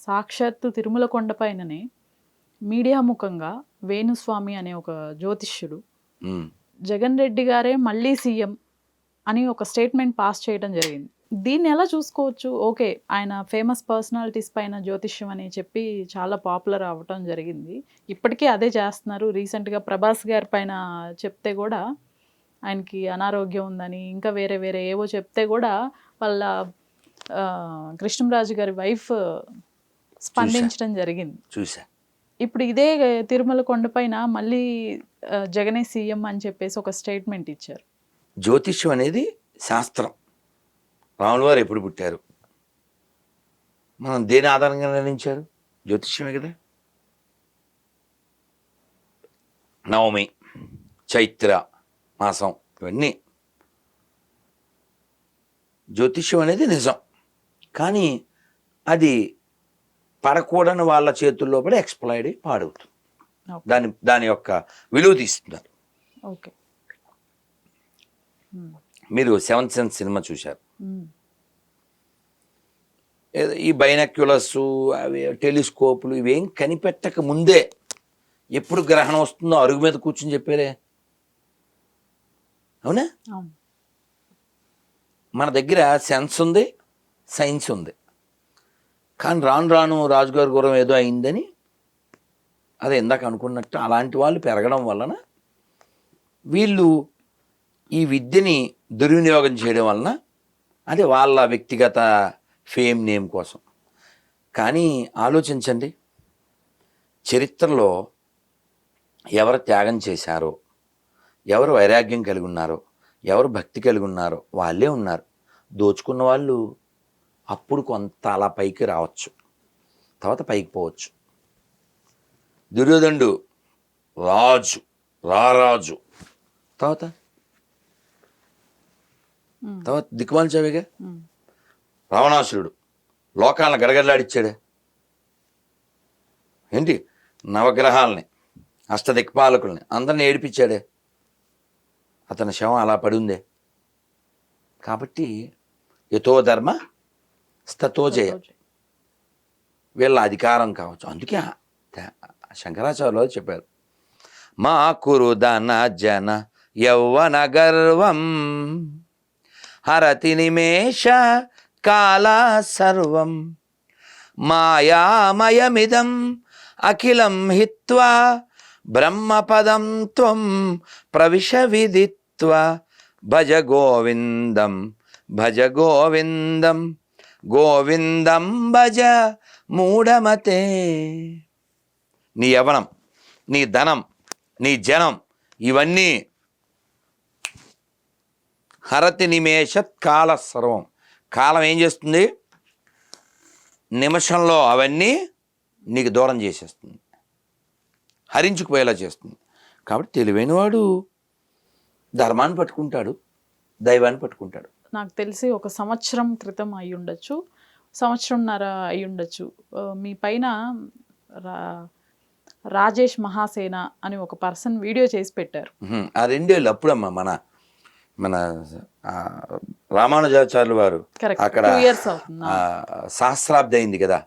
సాక్షాత్తు తిరుమల కొండపైననే మీడియా ముఖంగా వేణుస్వామి అనే ఒక జ్యోతిష్యుడు ఉమ్. జగన్ రెడ్డి గారే మళ్ళీ సీఎం అని ఒక స్టేట్మెంట్ పాస్ చేయడం జరిగింది. దీన్ని ఎలా చూసుకోవచ్చు? ఓకే, ఆయన ఫేమస్ పర్సనాలిటీస్ పైన జ్యోతిష్యం అని చెప్పి చాలా పాపులర్ అవ్వటం జరిగింది. ఇప్పటికీ అదే చేస్తున్నారు. రీసెంట్గా ప్రభాస్ గారి పైన చెప్తే కూడా ఆయనకి అనారోగ్యం ఉందని, ఇంకా వేరే వేరే ఏవో చెప్తే కూడా వాళ్ళ కృష్ణంరాజు గారి వైఫ్ స్పందించడం జరిగింది. చూసా. ఇప్పుడు ఇదే తిరుమల కొండపైన మళ్ళీ జగనే సీఎం అని చెప్పేసి ఒక స్టేట్మెంట్ ఇచ్చారు. జ్యోతిష్యం అనేది శాస్త్రం. రాముల వారు ఎప్పుడు పుట్టారు, మనం దేని ఆధారంగా నిర్ణయించారు? జ్యోతిష్యమే కదా. నవమి, చైత్ర మాసం, ఇవన్నీ జ్యోతిష్యం అనేది నిజం. కానీ అది పడకూడని వాళ్ళ చేతుల్లో పడి ఎక్స్ప్లాయిడ్ అయి పాడవుతుంది. దాని యొక్క విలువ తీస్తున్నారు. ఓకే, మీరు సెవెంత్ సెన్స్ సినిమా చూశారు. ఈ బైనాక్యులర్స్, అవి టెలిస్కోపులు ఇవేం కనిపెట్టక ముందే ఎప్పుడు గ్రహణం వస్తుందో అరుగు మీద కూర్చుని చెప్పారే, అవునా? మన దగ్గర సెన్స్ ఉంది, సైన్స్ ఉంది. కానీ రాను రాను రాజుగారి గురం ఏదో అయిందని, అదే ఇందాక అనుకున్నట్టు అలాంటి వాళ్ళు పెరగడం వలన వీళ్ళు ఈ విద్యని దుర్వినియోగం చేయడం వలన అది వాళ్ళ వ్యక్తిగత ఫేమ్ నేమ్ కోసం. కానీ ఆలోచించండి, చరిత్రలో ఎవరు త్యాగం చేశారో, ఎవరు వైరాగ్యం కలిగి ఉన్నారో, ఎవరు భక్తి కలిగి ఉన్నారో వాళ్ళే ఉన్నారు. దోచుకున్న వాళ్ళు అప్పుడు కొంత అలా పైకి రావచ్చు, తర్వాత పైకి పోవచ్చు. దుర్యోధనుడు రాజు, రారాజు, తర్వాత దిక్కుమాలి చవిగా. రావణాసురుడు లోకాలను గడగడలాడిచ్చాడే ఏంటి, నవగ్రహాలని, అష్టదిక్పాలకుల్ని అందరిని ఏడిపించాడే. అతని శవం అలా పడి ఉందే. కాబట్టి యతో ధర్మ స్తతో జయ, వీళ్ళ అధికారం కావచ్చు. అందుకే శంకరాచార్యులు చెప్పారు, మా కురు ధన జన యౌవన గర్వం హరతి నిమేష కాల సర్వం మాయామయమిదం అఖిలం హిత్వా బ్రహ్మపదం త్వం ప్రవిశ విదిత్వా భజ గోవిందం భజ గోవిందం గోవిందం భజ మూఢమతే. నీ యవనం, నీ ధనం, నీ జనం ఇవన్నీ హరతి నిమేషత్ కాల సర్వం. కాలం ఏం చేస్తుంది? నిమిషంలో అవన్నీ నీకు దూరం చేసేస్తుంది, హరించుకుపోయేలా చేస్తుంది. కాబట్టి తెలివైనవాడు ధర్మాన్ని పట్టుకుంటాడు, దైవాన్ని పట్టుకుంటాడు. నాకు తెలిసి ఒక సంవత్సరం క్రితం అయి ఉండొచ్చు, సంవత్సరంన్నర అయి ఉండొచ్చు, మీ పైన రాజేష్ మహాసేన అని ఒక పర్సన్ వీడియో చేసి పెట్టారు. ఆ 2 ఏళ్ళు అప్పుడమ్మా మన మన రామానుజాచార్యులు వారు అక్కడ సహస్రాబ్ది అయింది కదా,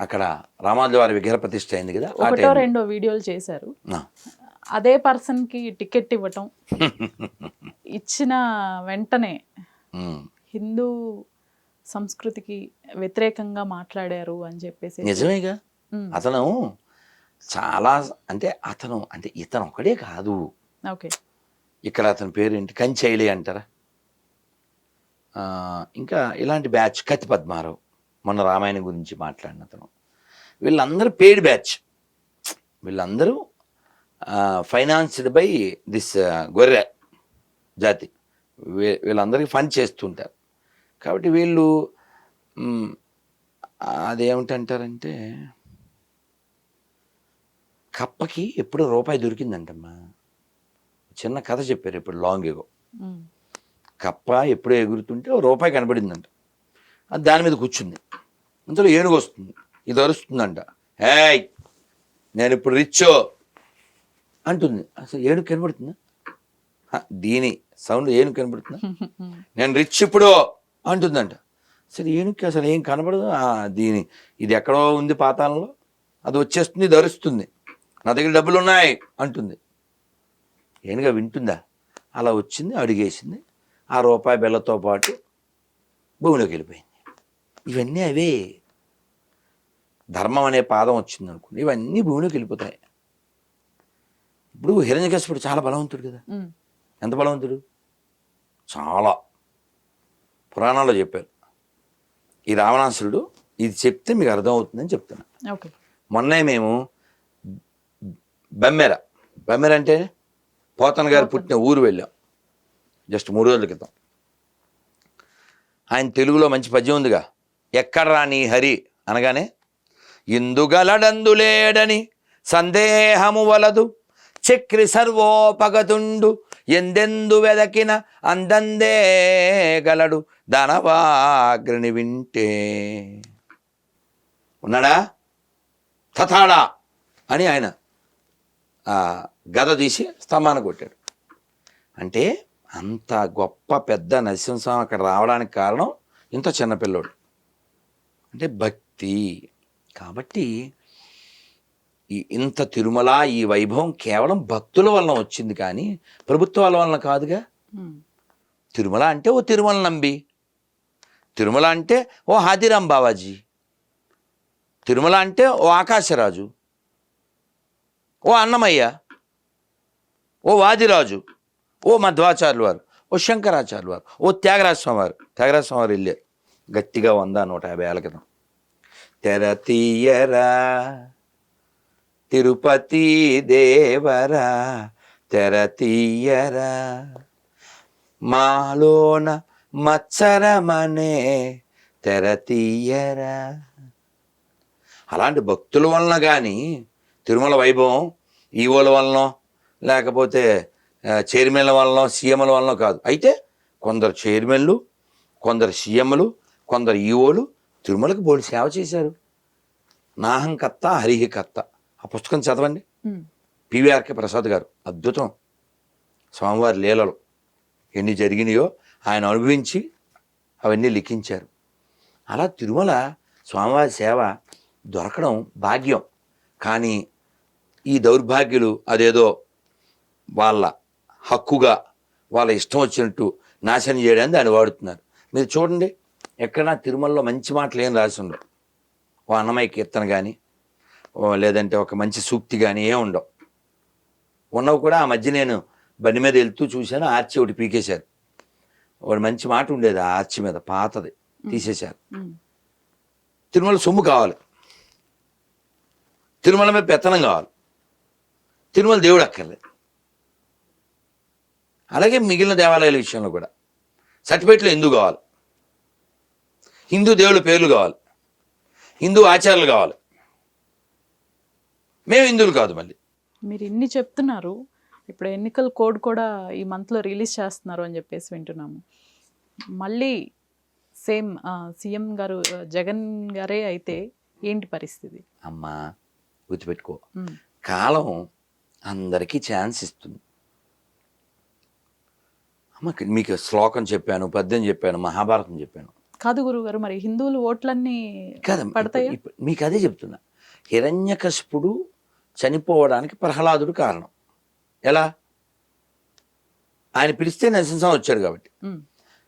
అక్కడ రామానుజ వారి విగ్రహ ప్రతిష్ఠ అయింది కదా. 1-2 వీడియోలు చేశారు. అదే పర్సన్ కి టికెట్ ఇవ్వటం, ఇచ్చిన వెంటనే హిందూ సంస్కృతికి వ్యతిరేకంగా మాట్లాడారు అని చెప్పేసి. నిజమేగా. అతను చాలా ఇతను ఒకడే కాదు. ఓకే, ఇక్కడ అతని పేరు ఏంటి, కంచైలి అంటారా, ఇంకా ఇలాంటి బ్యాచ్, కత్తి పద్మారావు, మొన్న రామాయణం గురించి మాట్లాడిన అతను, వీళ్ళందరూ పెయిడ్ బ్యాచ్. వీళ్ళందరూ ఫైనాన్స్డ్ బై దిస్ గొర్రె జాతి. వీళ్ళందరికీ ఫండ్ చేస్తుంటారు. కాబట్టి వీళ్ళు అదేమిటంటారంటే, కప్పకి ఎప్పుడో రూపాయి దొరికిందంటమ్మా. చిన్న కథ చెప్పారు ఇప్పుడు లాంగ్ ఎగో. కప్ప ఎప్పుడో ఎగురుతుంటే రూపాయి కనబడిందంట, అది దాని మీద కూర్చుంది. అందులో ఏనుగు వస్తుంది, ఇది అరుస్తుందంట, ఏయ్ నేను ఇప్పుడు రిచ్చో అంటుంది. అసలు ఏనుగు కనబడుతుందా? దీని సౌండ్ ఏనుగు కనబడుతుందా? నేను రిచ్ ఇప్పుడు అంటుందంట. అసలు ఏనుగుకి అసలు ఏం కనబడదు. దీని ఇది ఎక్కడో ఉంది పాతాళంలో, అది వచ్చేస్తుంది, ధరుస్తుంది, నా దగ్గర డబ్బులు ఉన్నాయి అంటుంది. ఏనుగా వింటుందా? అలా వచ్చింది, అడిగేసింది, ఆ రూపాయి బెల్లతో పాటు భూమిలోకి వెళ్ళిపోయింది. ఇవన్నీ అవే. ధర్మం అనే పాదం వచ్చింది అనుకోండి, ఇవన్నీ భూమిలోకి వెళ్ళిపోతాయి. ఇప్పుడు హిరణ్యకశిపుడు చాలా బలవంతుడు కదా. ఎంత బలవంతుడు? చాలా. పురాణాల్లో చెప్పారు. ఈ రావణాసురుడు ఇది చెప్తే మీకు అర్థమవుతుందని చెప్తున్నా. మొన్నే మేము బెమ్మెర అంటే పోతన గారు పుట్టిన ఊరు వెళ్ళాం, జస్ట్ 3 రోజుల క్రితం. ఆయన తెలుగులో మంచి పద్యం ఉందిగా, ఎక్కడ్రా నీ హరి అనగానే, ఇందుగలడందులేడని సందేహము వలదు, చక్రి సర్వోపగతుండు, ఎందెందు వెదకిన అందందే గలడు, దానవాగ్రని వింటే. ఉన్నాడా? తథాడా అని ఆయన గద తీసి స్తంభాన్ని కొట్టాడు. అంటే అంత గొప్ప పెద్ద నరసింహస్వామి అక్కడ రావడానికి కారణం ఇంత చిన్నపిల్లోడు, అంటే భక్తి. కాబట్టి ఇంత తిరుమల ఈ వైభవం కేవలం భక్తుల వలన వచ్చింది, కానీ ప్రభుత్వాల వలన కాదుగా. తిరుమల అంటే ఓ తిరుమల నంబి, తిరుమల అంటే ఓ హాదిరాం బావాజీ, తిరుమల అంటే ఓ ఆకాశరాజు, ఓ అన్నమయ్య, ఓ వాదిరాజు, ఓ మధ్వాచార్యులు వారు, ఓ శంకరాచార్యులు వారు, ఓ త్యాగరాజస్వామి వారు. త్యాగరాజస్వామి వారు వెళ్ళారు గట్టిగా 100-150 ఏళ్ళ క్రితం. తెర తీయరా తిరుపతి దేవరా, తెర తీయరా మాలోన మత్సరమనే, తెర తీయరా. అలాంటి భక్తుల వలన కానీ తిరుమల వైభవం ఈవోల వలన, లేకపోతే చైర్మన్ల వలన, సీఎంల వలన కాదు. అయితే కొందరు చైర్మన్లు, కొందరు సీఎంలు, కొందరు ఈవోలు తిరుమలకు బోడి సేవ చేశారు. నాహంకర్త హరిహికర్త ఆ పుస్తకం చదవండి. పివిఆర్కే ప్రసాద్ గారు అద్భుతం. స్వామివారి లీలలు ఎన్ని జరిగినాయో ఆయన అనుభవించి అవన్నీ లిఖించారు. అలా తిరుమల స్వామివారి సేవ దొరకడం భాగ్యం. కానీ ఈ దౌర్భాగ్యులు అదేదో వాళ్ళ హక్కుగా వాళ్ళ ఇష్టం వచ్చినట్టు నాశనం చేయడానికి దాన్ని వాడుతున్నారు. మీరు చూడండి, ఎక్కడన్నా తిరుమలలో మంచి మాటలు ఏం రాసి ఉండవు. ఓ అన్నమయ్య కీర్తన కానీ, లేదంటే ఒక మంచి సూక్తి కానీ ఏం ఉండవు. ఉన్నవి కూడా ఆ మధ్య నేను బండి మీద వెళ్తూ చూశాను, ఆర్చి ఒకటి పీకేశారు. ఒకటి మంచి మాట ఉండేది ఆ ఆర్చి మీద, పాతది తీసేశారు. తిరుమల సొమ్ము కావాలి, తిరుమల మీద పెత్తనం కావాలి, తిరుమల దేవుడు అక్కర్లేదు. అలాగే మిగిలిన దేవాలయాల విషయంలో కూడా సర్టిఫికేట్లు ఎందుకు కావాలి, హిందూ దేవుళ్ళ పేర్లు కావాలి, హిందూ ఆచారాలు కావాలి. మేము హిందువులు కాదు. మళ్ళీ మీరు ఇన్ని చెప్తున్నారు, ఇప్పుడు ఎన్నికల కోడ్ కూడా ఈ మంత్లో రిలీజ్ చేస్తున్నారు అని చెప్పేసి వింటున్నాము. మళ్ళీ సేమ్ సీఎం గారు జగన్ గారే అయితే ఏంటి పరిస్థితి? అమ్మా గుర్తుపెట్టుకో, కాలం అందరికీ ఛాన్స్ ఇస్తుంది. అమ్మ మీకు శ్లోకం చెప్పాను, పద్యం చెప్పాను, మహాభారతం చెప్పాను కాదు గురుగారు, మరి హిందువులు ఓట్లన్నీ కదా పడతాయి. మీకు అదే చెప్తున్నా. హిరణ్యకశిపుడు చనిపోవడానికి ప్రహ్లాదుడు కారణం. ఎలా? ఆయన పిలిస్తే నరసింహస్వామి వచ్చాడు కాబట్టి.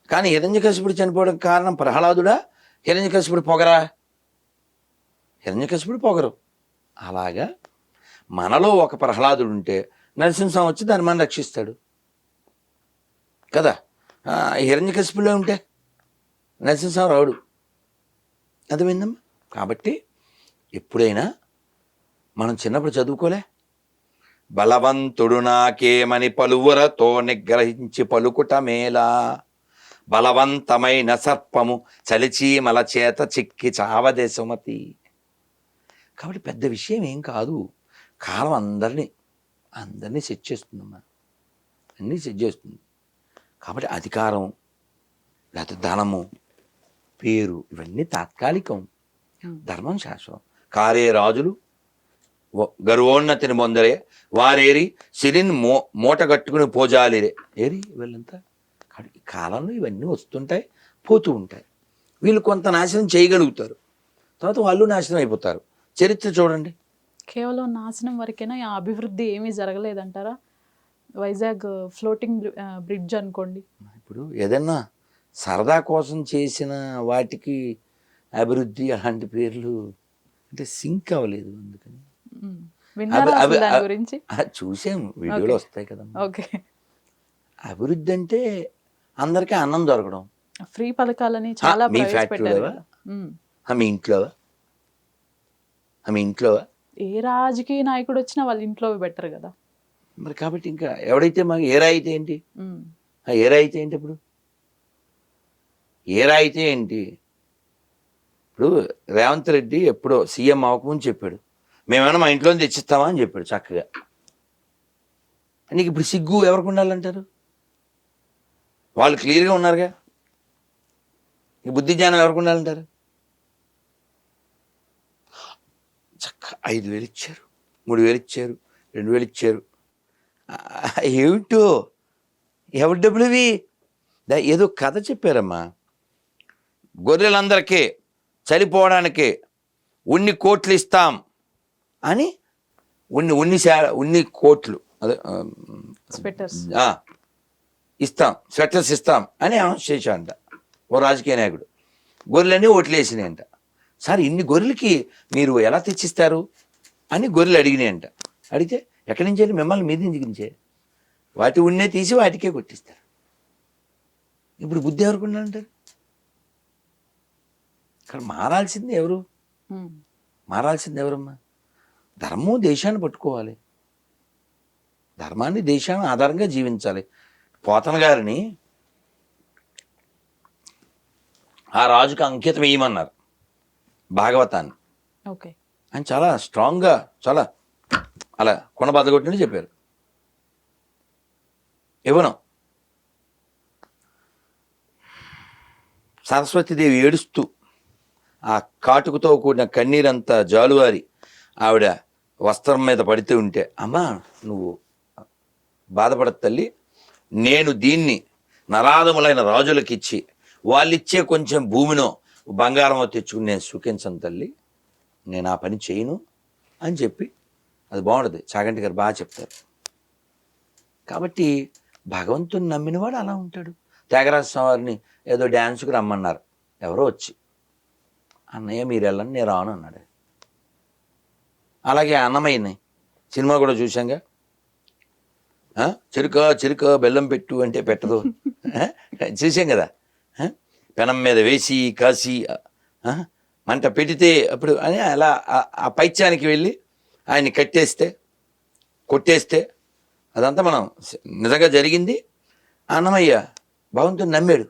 కానీ హిరణ్యకశిపుడు చనిపోవడానికి కారణం ప్రహ్లాదుడా, హిరణ్యకశిపుడు పొగరా? హిరణ్యకశిపుడు పొగరు. అలాగా మనలో ఒక ప్రహ్లాదుడు ఉంటే నరసింహస్వామి వచ్చి దాన్ని మనం రక్షిస్తాడు కదా. హిరణ్యకశిపులో ఉంటే నరసింహస్వామి రావుడు. అర్థమైందమ్మా? కాబట్టి ఎప్పుడైనా మనం చిన్నప్పుడు చదువుకోలే, బలవంతుడు నాకేమని పలువురతో నిగ్రహించి పలుకుట మేలా, బలవంతమైన సర్పము చలిచీమల చేత చిక్కి చావదే సుమతి. కాబట్టి పెద్ద విషయం ఏం కాదు. కాలం అందరినీ సెట్ చేస్తుందమ్మా, అన్నీ సెట్ చేస్తుంది. కాబట్టి అధికారం, లేకపోతే ధనము, పేరు, ఇవన్నీ తాత్కాలికం. ధర్మం శాశ్వతం. కారే రాజులు గర్వోన్నతిని పొందరే, వారేరి సిరిని మూట కట్టుకుని పోజాలిరే. ఏరి వీళ్ళంతా. కాబట్టి ఈ కాలంలో ఇవన్నీ వస్తుంటాయి, పోతూ ఉంటాయి. వీళ్ళు కొంత నాశనం చేయగలుగుతారు, తర్వాత వాళ్ళు నాశనం అయిపోతారు. చరిత్ర చూడండి. కేవలం నాశనం వరకేనా, ఆ అభివృద్ధి ఏమీ జరగలేదంటారా? వైజాగ్ ఫ్లోటింగ్ బ్రిడ్జ్ అనుకోండి. ఇప్పుడు ఏదన్నా సరదా కోసం చేసిన వాటికి అభివృద్ధి అలాంటి పేర్లు అంటే సింక్ అవ్వలేదు. అందుకని విన్నారా అవి అసలు దాని గురించి? చూసాం, వీడియోలో Okay. వస్తాయి కదమ్మా. ఓకే. అభివృద్ధి అంటే అందరికీ అన్నం దొరకడం. ఫ్రీ పథకాలని చాలా మీ ప్రవేశపెట్టారు ఫ్యాక్టరీలోవా? కదా. మ్మ్. మీ ఇంట్లోవా? మీ ఇంట్లోవా? ఏ రాజకీయ నాయకుడు వచ్చినా వాళ్ళ ఇంట్లో బెటర్ కదా. మరి కాబట్టి ఇంకా ఎవడైతే మాకు ఏ రాయితే ఏంటి? మ్మ్. ఏ రాయితే ఏంటి? ఇప్పుడు ఏ రాయితే ఏంటి? ఇప్పుడు రేవంత్ రెడ్డి ఎప్పుడో సీఎం అవ్వకముందు చెప్పాడు, మేమేమైనా మా ఇంట్లో తెచ్చిస్తామా అని చెప్పాడు చక్కగా. నీకు ఇప్పుడు సిగ్గు ఎవరికి ఉండాలంటారు? వాళ్ళు క్లియర్గా ఉన్నారుగా. ఈ బుద్ధి జ్ఞానం ఎవరికి ఉండాలంటారు? చక్క 5,000 ఇచ్చారు, 3,000 ఇచ్చారు, 2,000 ఇచ్చారు. ఏమిటో ఎవరి డబ్బులు ఇవి? ఏదో కథ చెప్పారమ్మా, గొర్రెలందరికీ చనిపోవడానికి 1 కోట్లు ఇస్తాం అని, 1 కోట్లు అదే స్వెటర్స్. ఇస్తాం, స్వెటర్స్ ఇస్తాం అని అనౌన్స్ చేశాడంట ఓ రాజకీయ నాయకుడు. గొర్రెలన్నీ ఓట్లు వేసినాయంట. సార్ ఇన్ని గొర్రెలకి మీరు ఎలా తెచ్చిస్తారు అని గొర్రెలు అడిగినాయంట. అడిగితే ఎక్కడి నుంచి వెళ్ళి మిమ్మల్ని మీద నుంచి వాటి ఉన్నే తీసి వాటికే కొట్టిస్తారు. ఇప్పుడు బుద్ధి ఎవరికి ఉండాలంటారు? ఇక్కడ మారాల్సింది ఎవరు? మారాల్సింది ఎవరమ్మా? ధర్మం దేశాన్ని పట్టుకోవాలి, ధర్మాన్ని దేశాన్ని ఆధారంగా జీవించాలి. పోతన గారిని ఆ రాజుకు అంకితం వేయమన్నారు భాగవతాన్ని. ఓకే. ఆయన చాలా స్ట్రాంగ్గా, చాలా అలా కొన బద్దగొట్టినట్టు చెప్పారు. ఇవ్వను. సరస్వతీదేవి ఏడుస్తూ ఆ కాటుకుతో కూడిన కన్నీరంతా జాలువారి ఆవిడ వస్త్రం మీద పడుతూ ఉంటే, అమ్మా నువ్వు బాధపడదు తల్లి, నేను దీన్ని నరాధములైన రాజులకు ఇచ్చి వాళ్ళిచ్చే కొంచెం భూమినో బంగారమో తెచ్చుకుని నేను సుఖించను తల్లి, నేను ఆ పని చేయను అని చెప్పి, అది బాగుంటుంది. చాగంటి గారు బాగా చెప్తారు. కాబట్టి భగవంతుని నమ్మినవాడు అలా ఉంటాడు. త్యాగరాజ స్వామిని ఏదో డ్యాన్స్కి రమ్మన్నారు, ఎవరో వచ్చి, అన్నయ్య మీరు వెళ్ళండి నేను రాను అన్నాడు. అలాగే అన్నమయ్యని సినిమా కూడా చూసాంగా, చెరుక బెల్లం పెట్టు అంటే పెట్టదు, చూసాం కదా. పెనం మీద వేసి కాసి మంట పెడితే అప్పుడు అని అలా ఆ పైత్యానికి వెళ్ళి ఆయన్ని కొట్టేస్తే అదంతా మనం నిజంగా జరిగింది. అన్నమయ్య భగవంతుని నమ్మాడు.